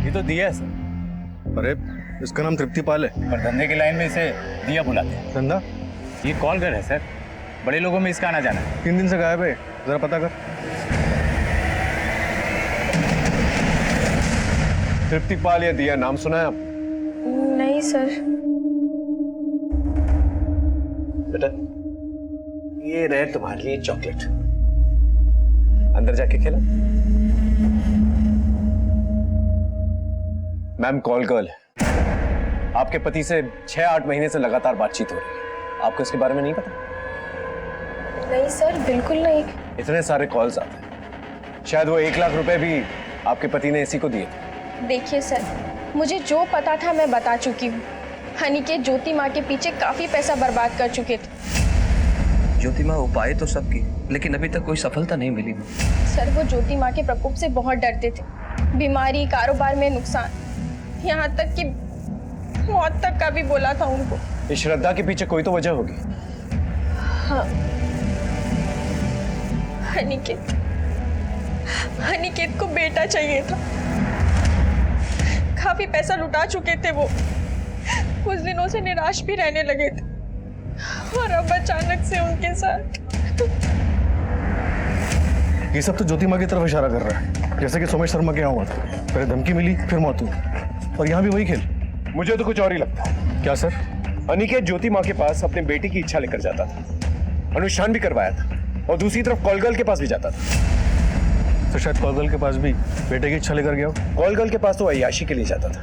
Speaker 10: ये तो दिया है सर।
Speaker 3: अरे इसका नाम तृप्ति पाल है।
Speaker 10: और धंधे की लाइन में इसे दिया बुलाते हैं।
Speaker 3: धंधा?
Speaker 10: ये कॉल कर है सर, बड़े लोगों में इसका आना जाना है।
Speaker 3: 3 दिन से गायब है, जरा पता कर।
Speaker 1: तृप्ति पाल या दिया नाम सुना है आप?
Speaker 6: नहीं सर।
Speaker 1: बेटा ये रहे तुम्हारे लिए चॉकलेट, अंदर जाके खेला। मैम कॉल गर्ल है, आपके पति से 6-8 महीने से लगातार बातचीत हो रही है। आपको इसके बारे में नहीं पता?
Speaker 6: नहीं सर, बिल्कुल नहीं।
Speaker 1: इतने सारे कॉल्स आते हैं, शायद वो 1 लाख रुपए भी आपके पति ने इसी को दिए थे।
Speaker 6: देखिए सर, मुझे जो पता था मैं बता चुकी हूँ। अनिकेत ज्योति माँ के पीछे काफी पैसा बर्बाद कर चुके थे।
Speaker 5: ज्योति माँ उपाय तो सब की, लेकिन अभी तक कोई सफलता नहीं मिली।
Speaker 6: सर वो ज्योति माँ के प्रकोप से बहुत डरते थे। बीमारी, कारोबार में नुकसान, यहाँ तक कि मौत तक का भी बोला था उनको।
Speaker 1: इस श्रद्धा के पीछे कोई तो वजह होगी।
Speaker 6: हाँ, अनिकेत को बेटा चाहिए था। काफी पैसा लुटा चुके थे वो। कुछ दिनों से निराश भी रहने लगे थे और अब अचानक से उनके साथ।
Speaker 3: ये सब तो ज्योति माँ की तरफ इशारा कर रहा है, जैसे कि सोमेश शर्मा के यहाँ हुआ था। पहले धमकी मिली, फिर मौत हुई, और यहाँ भी वही खेल।
Speaker 1: मुझे तो कुछ और ही लगता है।
Speaker 3: क्या सर?
Speaker 1: अनिकेत ज्योति माँ के पास अपने बेटे की इच्छा लेकर जाता था, अनुष्ठान भी करवाया था, और दूसरी तरफ कॉलगर्ल के पास भी जाता था।
Speaker 3: तो शायद कॉलगर्ल के पास भी बेटे की इच्छा लेकर गया हो।
Speaker 1: कॉलगर्ल के पास तो अय्याशी के लिए जाता था।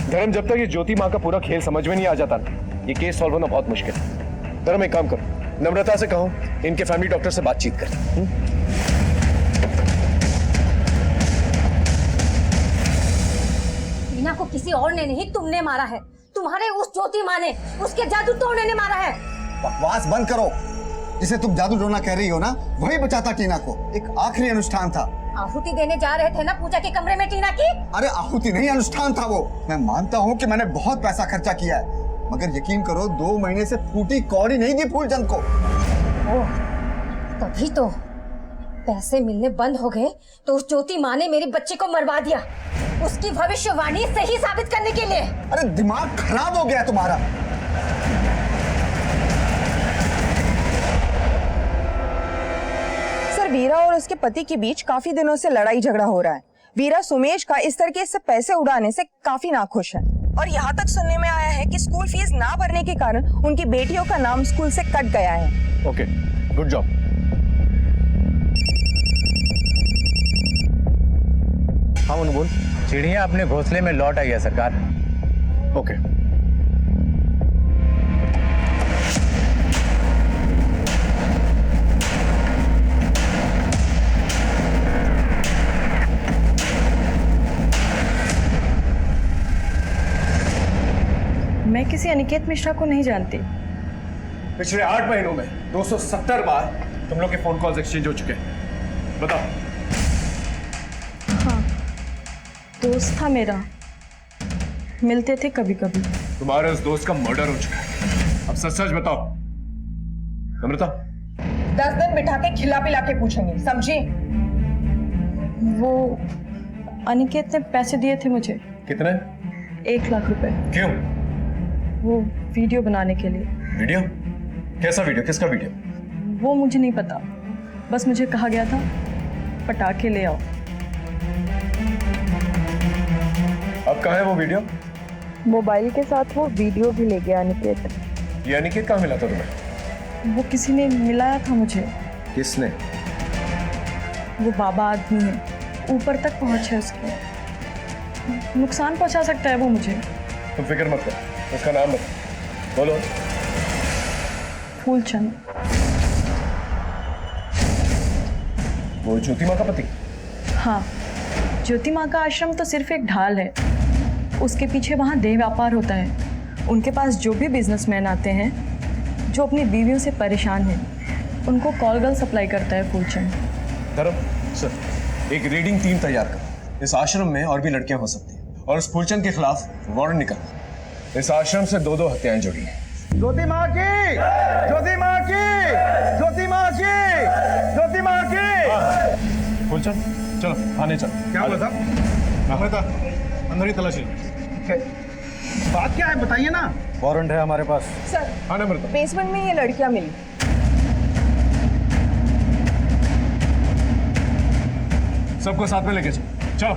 Speaker 1: धर्म, जब तक ये ज्योति माँ का पूरा खेल समझ में नहीं आ जाता ना, ये केस सॉल्व होना बहुत मुश्किल है। धर्म एक काम करो, नम्रता से कहो इनके फैमिली डॉक्टर से बातचीत करें।
Speaker 7: मीना को किसी और ने नहीं, तुमने मारा है। तुम्हारे उस ज्योति माँ ने, उसके जादू टोने ने मारा है।
Speaker 9: बकवास बंद करो। जिसे तुम जादू टोना कह रही हो ना, वही बचाता टीना को। एक आखिरी अनुष्ठान था।
Speaker 7: आहुति देने जा रहे थे ना पूजा के कमरे में टीना की।
Speaker 9: अरे आहुति नहीं, अनुष्ठान था वो। मैं मानता हूँ कि मैंने बहुत पैसा खर्चा किया है, मगर यकीन करो 2 महीने से फूटी कौड़ी नहीं दी फूलचंद को।
Speaker 7: ओह, तभी तो पैसे मिलने बंद हो गए तो उस ज्योति माँ ने मेरे बच्चे को मरवा दिया, उसकी भविष्यवाणी सही साबित करने के लिए।
Speaker 9: अरे दिमाग खराब हो गया तुम्हारा।
Speaker 11: सर वीरा और उसके पति के बीच काफी दिनों से लड़ाई झगड़ा हो रहा है। वीरा सुमेश का इस तरीके से पैसे उड़ाने से काफी नाखुश है, और यहाँ तक सुनने में आया है कि स्कूल फीस ना भरने के कारण उनकी बेटियों का नाम स्कूल से कट गया है।
Speaker 3: Okay, good job. हाँ मनु बोल।
Speaker 10: चिड़िया अपने घोंसले में लौट आई है सरकार।
Speaker 3: ओके।
Speaker 6: मैं किसी अनिकेत मिश्रा को नहीं जानती।
Speaker 1: पिछले 8 महीनों में 270 बार तुम लोग के फोन कॉल्स एक्सचेंज हो चुके हैं। बताओ।
Speaker 6: हाँ, दोस्त था मेरा, मिलते थे कभी कभी।
Speaker 1: तुम्हारे उस दोस्त का मर्डर हो चुका है, अब सच सच बताओ। नम्रता,
Speaker 11: 10 दिन बिठा के खिला पिला के पूछेंगे, समझी?
Speaker 6: वो अनिकेत ने पैसे दिए थे मुझे।
Speaker 1: कितने?
Speaker 6: 1 लाख रुपए।
Speaker 1: क्यों?
Speaker 6: वो वीडियो बनाने के लिए।
Speaker 1: वीडियो? कैसा वीडियो? किसका वीडियो?
Speaker 6: वो मुझे नहीं पता, बस मुझे कहा गया था पटाखे ले आओ।
Speaker 1: अब कहाँ है वो वीडियो?
Speaker 11: मोबाइल के साथ वो वीडियो भी ले गया अनिकेत।
Speaker 1: ये अनिकेत कहाँ मिला था तुम्हें?
Speaker 6: वो किसी ने मिलाया था मुझे।
Speaker 1: किसने?
Speaker 6: वो बाबा आदमी है, ऊपर तक पहुंच है उसकी, नुकसान पहुंचा सकता है वो मुझे।
Speaker 1: तुम फिक्र मत करो, उसका नाम बताओ। बोलो।
Speaker 6: फूलचंद।
Speaker 1: वो ज्योति माँ का पति?
Speaker 6: हाँ, ज्योति माँ का आश्रम तो सिर्फ एक ढाल है, उसके पीछे वहाँ देह व्यापार होता है। उनके पास जो भी बिजनेसमैन आते हैं जो अपनी बीवियों से परेशान हैं, उनको कॉल गर्ल सप्लाई करता है फूलचंद।
Speaker 1: धर्म सर, एक रीडिंग टीम तैयार करो। इस आश्रम में और भी लड़कियां हो सकती हैं, और उस फूलचंद के खिलाफ वारंट निकाल। इस आश्रम से 2-2 हत्याएं जुड़ी हैं।
Speaker 3: ज्योति माँ की, ज्योति माँ की, ज्योति माँ की, ज्योति माँ की।
Speaker 1: फूलचंद चलो थाने चलो।
Speaker 3: क्या हुआ था? अंदर ही तलाशी। बात क्या है बताइए ना। वारंट है हमारे पास।
Speaker 11: सर
Speaker 1: हाँ नम्रता,
Speaker 11: बेसमेंट में ये लड़कियां मिली।
Speaker 1: सबको साथ में लेके चलो। चलो।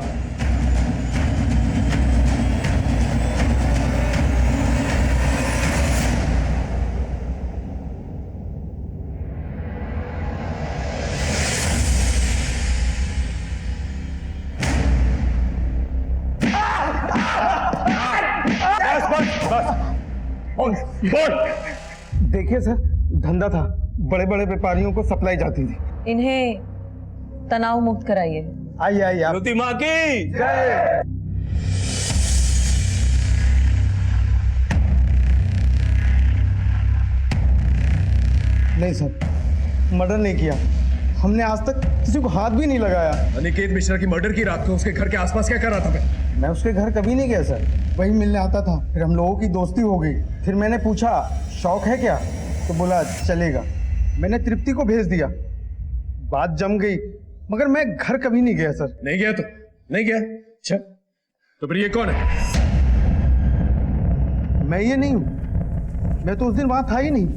Speaker 3: देखिए सर, धंधा था, बड़े बड़े व्यापारियों को सप्लाई जाती थी।
Speaker 2: इन्हें तनाव मुक्त कराइए।
Speaker 3: आइए आइए आप।
Speaker 10: ज्योति माँ की
Speaker 3: जय। नहीं सर, मर्डर नहीं किया हमने, आज तक किसी को हाथ भी नहीं लगाया।
Speaker 1: अनिकेत मिश्रा की मर्डर की रात को उसके घर के आसपास क्या कर रहा था?
Speaker 3: मैं उसके घर कभी नहीं गया सर, वही मिलने आता था, फिर हम लोगों की दोस्ती हो गई। फिर मैंने पूछा शौक है क्या, तो बोला चलेगा। मैंने तृप्ति को भेज दिया, बात जम गई, मगर मैं घर कभी नहीं गया सर।
Speaker 1: नहीं गया तो नहीं गया। अच्छा तो फिर ये कौन है?
Speaker 3: मैं ये नहीं हूँ, मैं तो उस दिन वहां था ही नहीं।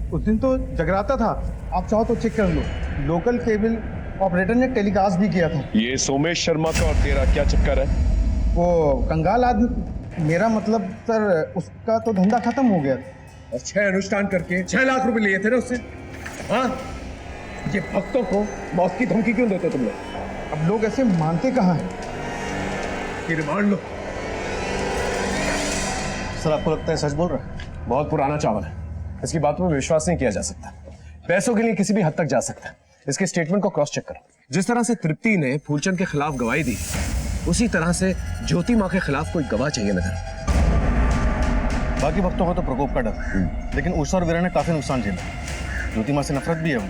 Speaker 3: उस दिन तो जगराता था, आप चाहो तो चेक कर लो, लोकल केबल ऑपरेटर ने टेलीकास्ट भी किया था।
Speaker 1: ये सोमेश शर्मा का और तेरा क्या चक्कर है?
Speaker 3: वो कंगाल आदमी, मेरा मतलब सर उसका तो धंधा खत्म हो गया था।
Speaker 1: और 6 अनुष्ठान करके 6 लाख रुपए लिए थे ना उससे। हाँ, ये भक्तों को मौत की धमकी क्यों देते तुम लोग?
Speaker 3: अब लोग ऐसे मानते कहाँ हैं?
Speaker 1: ये रिमांड लो।
Speaker 3: सर आपको लगता है सच बोल रहा है?
Speaker 1: बहुत पुराना चावल है, इसकी बातों पर विश्वास नहीं किया जा सकता। पैसों के लिए किसी भी हद तक जा सकता है। इसके स्टेटमेंट को क्रॉस चेक करो। जिस तरह से तृप्ति ने फूलचंद के खिलाफ गवाही दी, उसी तरह से ज्योति माँ के खिलाफ कोई गवाह चाहिए नजर।
Speaker 3: बाकी भक्तों को तो प्रकोप का डर, लेकिन उषा और वीरा ने काफी नुकसान झेला। ज्योति माँ से नफरत भी है वो,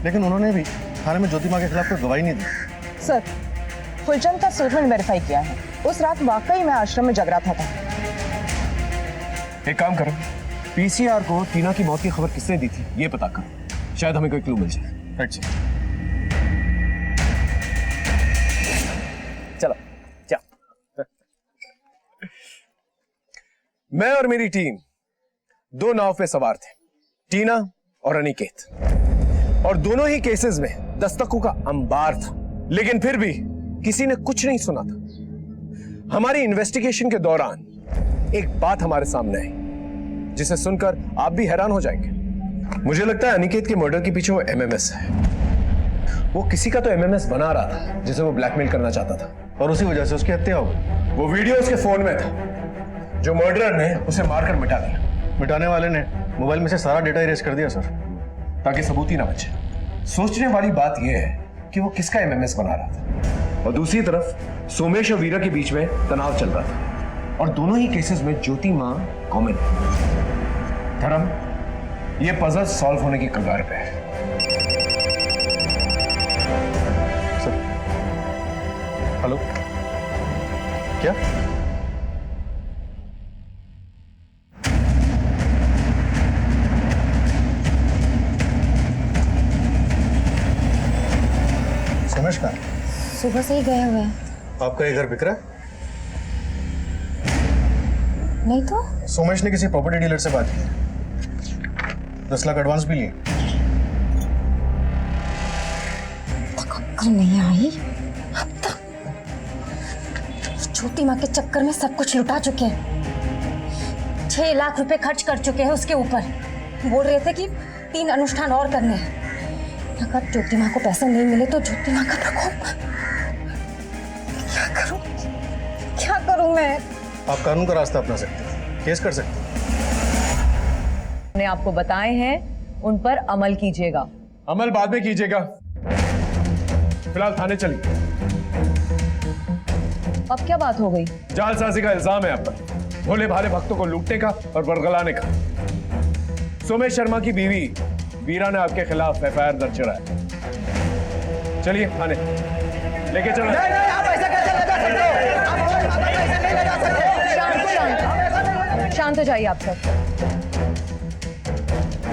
Speaker 3: लेकिन उन्होंने भी थाने में ज्योति माँ के खिलाफ कोई गवाही नहीं दी।
Speaker 11: सर फुलचंद का स्टेटमेंट वेरीफाई किया है, उस रात वाकई में आश्रम में जगराता था।
Speaker 1: एक काम करो, पीसीआर को टीना की मौत की खबर किसने दी थी ये पता करो, शायद हमें कोई क्लू मिल जाए। Right sir. चलो चलो। मैं और मेरी टीम 2 नाव पे सवार थे, टीना और अनिकेत, और दोनों ही केसेस में दस्तकों का अंबार था, लेकिन फिर भी किसी ने कुछ नहीं सुना था। हमारी इन्वेस्टिगेशन के दौरान एक बात हमारे सामने आई जिसे सुनकर आप भी हैरान हो जाएंगे। मुझे लगता है अनिकेत के मर्डर के पीछे वो एमएमएस है। वो किसी का तो एमएमएस बना रहा था जिसे वो ब्लैकमेल करना चाहता था, और उसी वजह से उसकी हत्या हो गई। वो वीडियो उसके फोन में था, जो मर्डरर ने उसे मारकर मिटा दिया। मिटाने वाले ने मोबाइल में से सारा डेटा इरेज कर दिया सर, ताकि सबूत ही ना बचे। सोचने वाली बात यह है कि वो किसका एमएमएस बना रहा था, और दूसरी तरफ सोमेश और वीरा के बीच में तनाव चल रहा था, और दोनों ही केसेस में ज्योति मां कॉमन है। धर्म, ये पजल सॉल्व होने की कगार पे है।
Speaker 3: सर हेलो, क्या? सोमेश का
Speaker 7: सुबह से ही गए हुए हैं।
Speaker 3: आपका ये घर बिक रहा है?
Speaker 7: नहीं तो
Speaker 3: सोमेश ने किसी प्रॉपर्टी डीलर से बात की, 10 लाख एडवांस भी लिए।
Speaker 7: अक्ल नहीं आई अब तक। ज्योति माँ के चक्कर में सब कुछ लुटा चुके हैं। 6 लाख रुपए खर्च कर चुके हैं उसके ऊपर। बोल रहे थे कि 3 अनुष्ठान और करने हैं। अगर ज्योति माँ को पैसे नहीं मिले तो ज्योति माँ का प्रकोप। क्या करूं मैं?
Speaker 3: आप कानून का रास्ता अपना सकते हैं, केस कर सकते हैं।
Speaker 2: ने आपको बताए हैं, उन पर अमल कीजिएगा।
Speaker 1: अमल बाद में कीजिएगा, फिलहाल थाने चलिए।
Speaker 2: अब क्या बात हो गई?
Speaker 1: जालसाजी का इल्जाम है आप पर, भोले भाले भक्तों को लूटने का और बरगलाने का। सोमेश शर्मा की बीवी वीरा ने आपके खिलाफ एफआईआर दर्ज कराया। चलिए थाने लेके चलो।
Speaker 11: आप ऐसा कैसे ले जा सकते हो? आप ऐसे नहीं ले जा सकते। शांत शांत।
Speaker 2: शांत हो जाइए आप सब।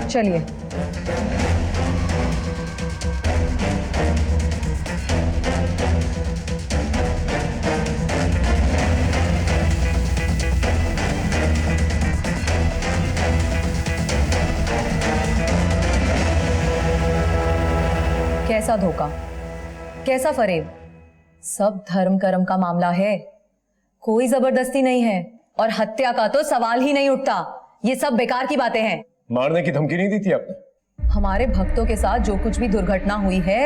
Speaker 2: चलिए। कैसा धोखा, कैसा फरेब, सब धर्म कर्म का मामला है, कोई जबरदस्ती नहीं है और हत्या का तो सवाल ही नहीं उठता। ये सब बेकार की बातें हैं।
Speaker 1: मारने की धमकी नहीं दी थी आपने?
Speaker 2: हमारे भक्तों के साथ जो कुछ भी दुर्घटना हुई है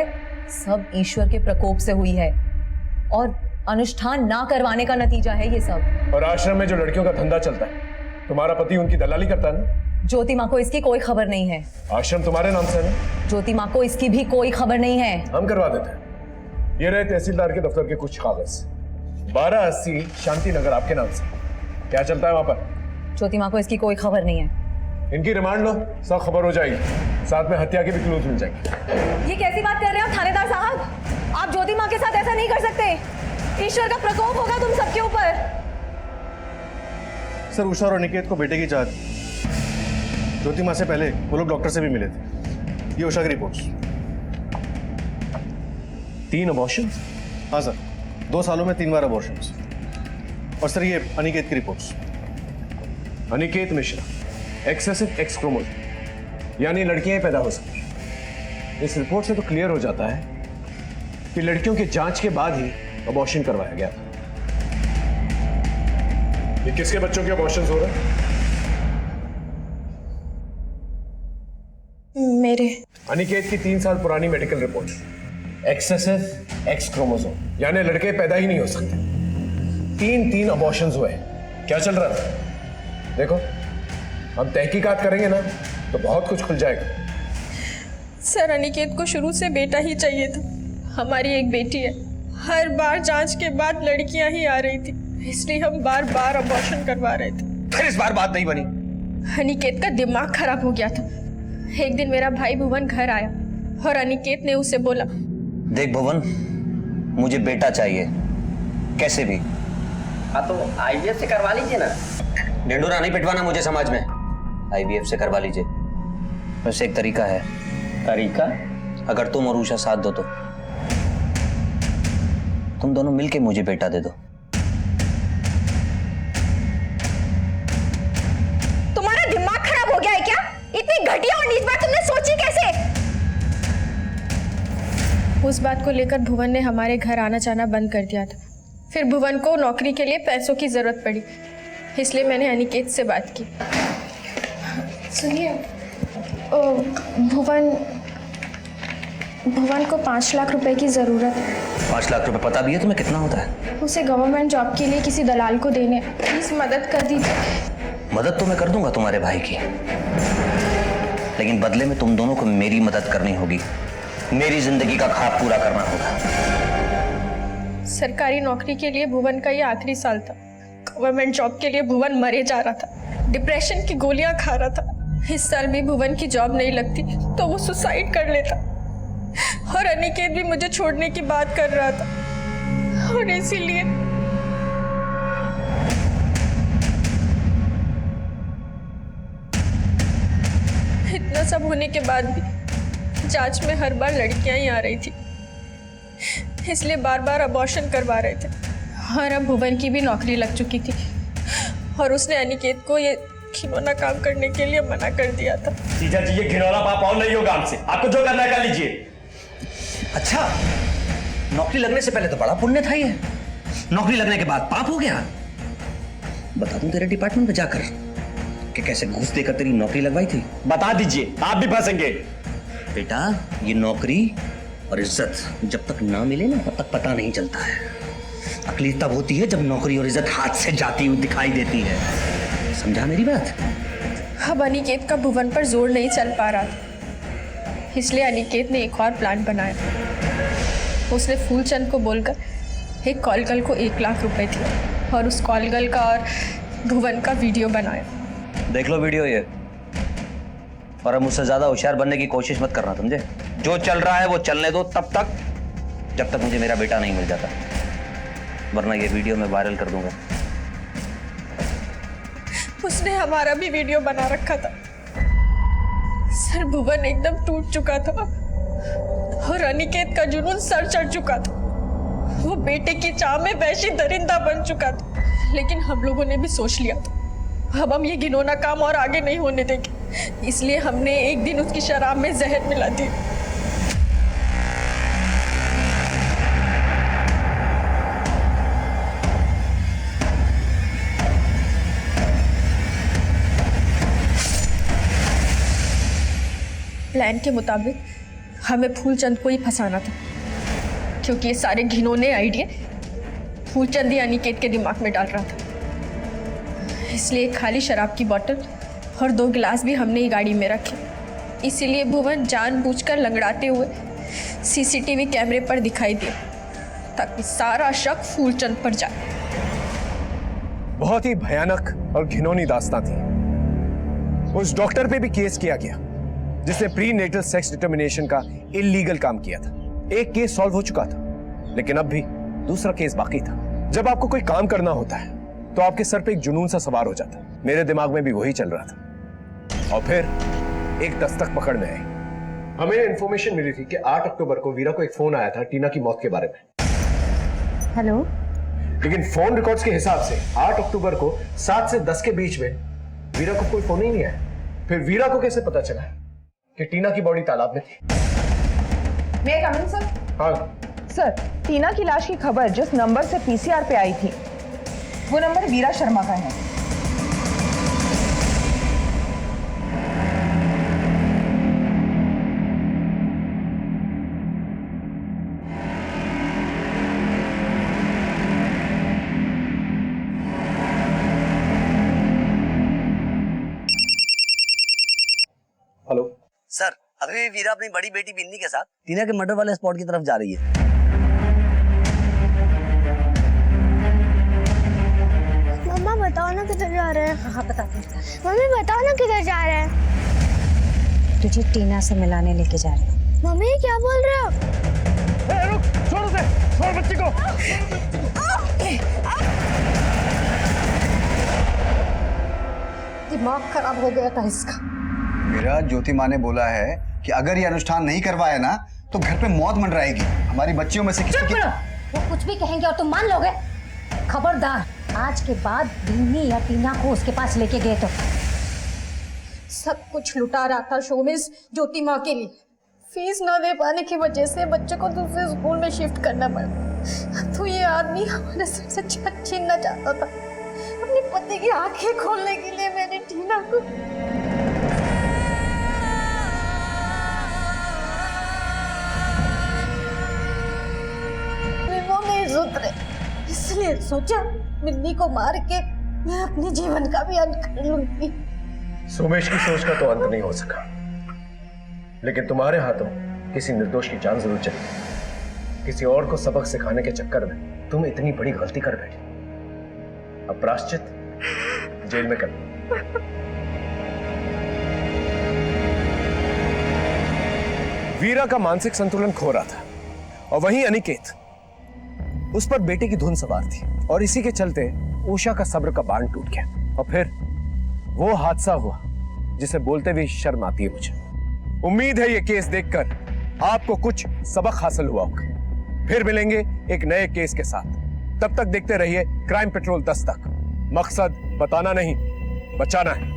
Speaker 2: सब ईश्वर के प्रकोप से हुई है और अनुष्ठान ना करवाने का नतीजा है ये सब।
Speaker 1: और आश्रम में जो लड़कियों का धंधा चलता है, तुम्हारा पति उनकी दलाली करता है ना?
Speaker 2: ज्योति माँ को इसकी कोई खबर नहीं है।
Speaker 1: आश्रम तुम्हारे नाम से है ना?
Speaker 2: ज्योति माँ को इसकी भी कोई खबर नहीं है।
Speaker 1: हम करवा देते हैं। ये रहे तहसीलदार के दफ्तर के कुछ कागज, 1280 शांति नगर आपके नाम से। क्या चलता है वहां पर?
Speaker 2: ज्योति माँ को इसकी कोई खबर नहीं है।
Speaker 1: इनकी रिमांड लो, सब खबर हो जाएगी, साथ में हत्या के भी क्लूज मिल जाएंगे।
Speaker 2: ये कैसी बात कर रहे हो थानेदार साहब? आप ज्योति माँ के साथ ऐसा नहीं कर सकते। ईश्वर का प्रकोप होगा तुम सबके ऊपर।
Speaker 3: सर, उषा और अनिकेत को बेटे की चाहत। ज्योति माँ से पहले वो लोग डॉक्टर से भी मिले थे। ये उषा की रिपोर्ट्स।
Speaker 1: 3 अबॉर्शन?
Speaker 3: हाँ सर, 2 सालों में 3 बार अबॉर्शन। और सर ये अनिकेत की reports.
Speaker 1: Aniket Mishra, excessive x chromosome, यानी लड़कियां पैदा हो सकती हैं। इस रिपोर्ट से तो क्लियर हो जाता है कि लड़कियों की जांच के बाद ही अबॉर्शन करवाया गया था। ये किसके बच्चों के अबॉर्शंस हो रहे हैं?
Speaker 6: मेरे।
Speaker 1: अनिकेत की 3 साल पुरानी medical report, excessive x chromosome, यानी लड़के पैदा ही नहीं हो सकते। 3 अबॉर्शंस हुए। क्या चल रहा था? देखो, हम तहकीकात करेंगे ना तो बहुत कुछ खुल जाएगा।
Speaker 6: सर, अनिकेत को शुरू से बेटा ही चाहिए था। हमारी एक बेटी है। हर बार जांच के बाद लड़कियां ही आ रही थी, इसलिए हम बार बार अबॉर्शन करवा रहे थे।
Speaker 5: फिर इस बार बात नहीं बनी।
Speaker 6: अनिकेत का दिमाग खराब हो गया था। एक दिन मेरा भाई भुवन घर आया और अनिकेत ने उसे बोला,
Speaker 5: देख भुवन, मुझे बेटा चाहिए, कैसे भी।
Speaker 12: हाँ तो आईवीएफ से करवा लीजिए ना।
Speaker 5: ढिंडोरा नहीं पिटवाना मुझे समाज में। आईवीएफ से करवा लीजिए। वैसे एक तरीका है।
Speaker 12: तरीका?
Speaker 5: अगर तुम और उषा साथ दो तो तुम दोनों मिलके मुझे बेटा दे दो।
Speaker 7: तुम्हारा दिमाग खराब हो गया है क्या? इतनी घटिया और नीच बात तुमने सोची कैसे?
Speaker 6: उस बात को लेकर भुवन ने हमारे घर आना जाना बंद कर दिया था। फिर भुवन को नौकरी के लिए पैसों की जरूरत पड़ी, इसलिए मैंने अनिकेत से बात की। सुनिए, भुवन को 5 लाख रुपए की ज़रूरत है।
Speaker 5: 5 लाख रुपए पता भी है तुम्हें कितना होता है?
Speaker 6: उसे गवर्नमेंट जॉब के लिए किसी दलाल को देने, प्लीज मदद कर दीजिए।
Speaker 5: मदद तो मैं कर दूंगा तुम्हारे भाई की, लेकिन बदले में तुम दोनों को मेरी मदद करनी होगी। मेरी जिंदगी का ख्वाब पूरा करना होगा।
Speaker 6: सरकारी नौकरी के लिए भुवन का ये आखिरी साल था। गवर्नमेंट जॉब के लिए भुवन मरे जा रहा था, डिप्रेशन की गोलियां खा रहा था। इस साल भी भुवन की जॉब नहीं लगती तो वो सुसाइड कर लेता, और अनिकेत भी मुझे छोड़ने की बात कर रहा था। और इसीलिए इतना सब होने के बाद भी जांच में हर बार लड़कियां ही आ रही थी, इसलिए बार बार अबॉर्शन करवा रहे थे। और अब भुवन की भी नौकरी लग चुकी थी और उसने अनिकेत को ये घिनौना काम करने के लिए मना कर दिया था।
Speaker 10: जीजा जी, ये घिनौना पाप और नहीं होगा हमसे। आपको जो करना है कर लीजिए।
Speaker 5: अच्छा, नौकरी लगने से पहले तो बड़ा पुण्य था ये, नौकरी लगने के बाद पाप हो गया। बता दूं तेरे डिपार्टमेंट में जाकर कि कैसे घूस देकर तेरी नौकरी लगवाई थी?
Speaker 10: बता दीजिए, आप भी फंसेंगे।
Speaker 5: बेटा, ये नौकरी और इज्जत जब तक ना मिले ना तब तक पता नहीं चलता है। अकली तब होती है जब नौकरी और इज्जत हाथ से जाती हुई दिखाई देती है। समझा मेरी बात?
Speaker 6: अब अनिकेत का भुवन पर जोर नहीं चल पा रहा था, इसलिए अनिकेत ने एक और प्लान बनाया। उसने फूलचंद को बोलकर एक कॉल गर्ल को 1 लाख रुपए दिए और उस कॉल गर्ल का और भुवन का वीडियो बनाया।
Speaker 5: देख लो वीडियो ये, और अब मुझसे ज्यादा होशियार बनने की कोशिश मत करना, समझे? जो चल रहा है वो चलने दो तब तक, जब तक मुझे मेरा बेटा नहीं मिल जाता, वरना ये वीडियो मैं वायरल कर दूंगा।
Speaker 6: उसने हमारा भी वीडियो बना रखा था। सर भुवन एकदम टूट चुका था और अनिकेत का जुनून सर चढ़ चुका था। वो बेटे की चाह में वैसी दरिंदा बन चुका था। लेकिन हम लोगों ने भी सोच लिया था अब हम ये घिनौना काम और आगे नहीं होने देंगे, इसलिए हमने एक दिन उसकी शराब में जहर मिला दी। प्लान के मुताबिक हमें फूलचंद को ही फंसाना था, क्योंकि ये सारे घिनौने आइडिया फूलचंद ही अनिकेत के दिमाग में डाल रहा था। इसलिए खाली शराब की बोतल और 2 गिलास भी हमने ही गाड़ी में रखे। इसीलिए भुवन जानबूझकर लंगड़ाते हुए सीसीटीवी कैमरे पर दिखाई दिया, ताकि सारा शक फूलचंद पर जाए।
Speaker 1: बहुत ही भयानक और घिनौनी दास्तां थी। उस डॉक्टर पे भी केस किया गया जिसने प्री नेटल सेक्स डिटर्मिनेशन का इलीगल काम किया था। एक केस सॉल्व हो चुका था, लेकिन अब भी दूसरा केस बाकी था। जब आपको कोई काम करना होता है तो आपके सर पे एक जुनून सा सवार हो जाता है। मेरे दिमाग में भी वही चल रहा था और फिर एक दस्तक पकड़ में आई। हमें इंफॉर्मेशन मिली थी कि 8 अक्टूबर को वीरा को एक फोन आया था टीना की मौत के बारे में।
Speaker 8: हेलो,
Speaker 1: लेकिन फोन रिकॉर्ड्स के हिसाब से 8 अक्टूबर को 7 से 10 के बीच में वीरा को कोई फोन ही नहीं आया। फिर वीरा को कैसे पता चला कि टीना की बॉडी तालाब में थी?
Speaker 11: मैं कम इन सर?
Speaker 1: हाँ
Speaker 11: सर, टीना की लाश की खबर जिस नंबर से पीसीआर पे आई थी वो नंबर वीरा शर्मा का है।
Speaker 1: हेलो
Speaker 5: सर, अभी वीरा अपनी बड़ी बेटी बिन्नी के साथ टीना के मर्डर वाले स्पॉट की तरफ जा रही है।
Speaker 6: मम्मा बताओ ना किधर जा रहे हैं?
Speaker 7: हाँ बताते हैं।
Speaker 6: मम्मी बताओ ना किधर जा रहे हैं?
Speaker 7: तुझे टीना से मिलाने लेके जा रहे हैं।
Speaker 6: मम्मी क्या बोल रहे हो?
Speaker 3: रुक, छोड़ उसे, छोड़ बच्ची को।
Speaker 7: दिमाग खराब हो गया था इसका।
Speaker 9: मेरा ज्योति माँ ने बोला है कि अगर ये अनुष्ठान नहीं करवाया ना तो घर पे मौत मंडराएगी। हमारी बच्चियों में से किसी की...
Speaker 7: वो कुछ भी कहेंगे और तुम मान लोगे? खबरदार, आज के बाद बिन्नी या टीना को उसके पास लेके गए तो
Speaker 6: सब कुछ लुटा रहा था शोमिस ज्योति माँ के लिए। फीस न दे पाने की वजह से बच्चे को दूसरे स्कूल में शिफ्ट करना पड़ा। तो ये आदमी हमारे सर से छत छीनना चाहता था। अपने पति की आंखें खोलने के लिए मैंने टीना को... वो नहीं सुधरे, इसलिए सोचा बिन्नी को मार के मैं अपने जीवन का भी अंत कर लूंगी।
Speaker 1: सोमेश की सोच का तो अंत नहीं हो सका, लेकिन तुम्हारे हाथों किसी निर्दोष की जान जरूर चली। किसी और को सबक सिखाने के चक्कर में तुम इतनी बड़ी गलती कर बैठी। अब प्रायश्चित जेल में कर। वीरा का मानसिक संतुलन खो रहा था और वहीं अनिकेत, उस पर बेटे की धुन सवार थी और इसी के चलते उषा का सब्र का बांध टूट गया और फिर वो हादसा हुआ जिसे बोलते हुए शर्म आती है मुझे। उम्मीद है ये केस देखकर आपको कुछ सबक हासिल हुआ होगा। फिर मिलेंगे एक नए केस के साथ। तब तक देखते रहिए क्राइम पेट्रोल 10 तक। मकसद बताना नहीं, बचाना है।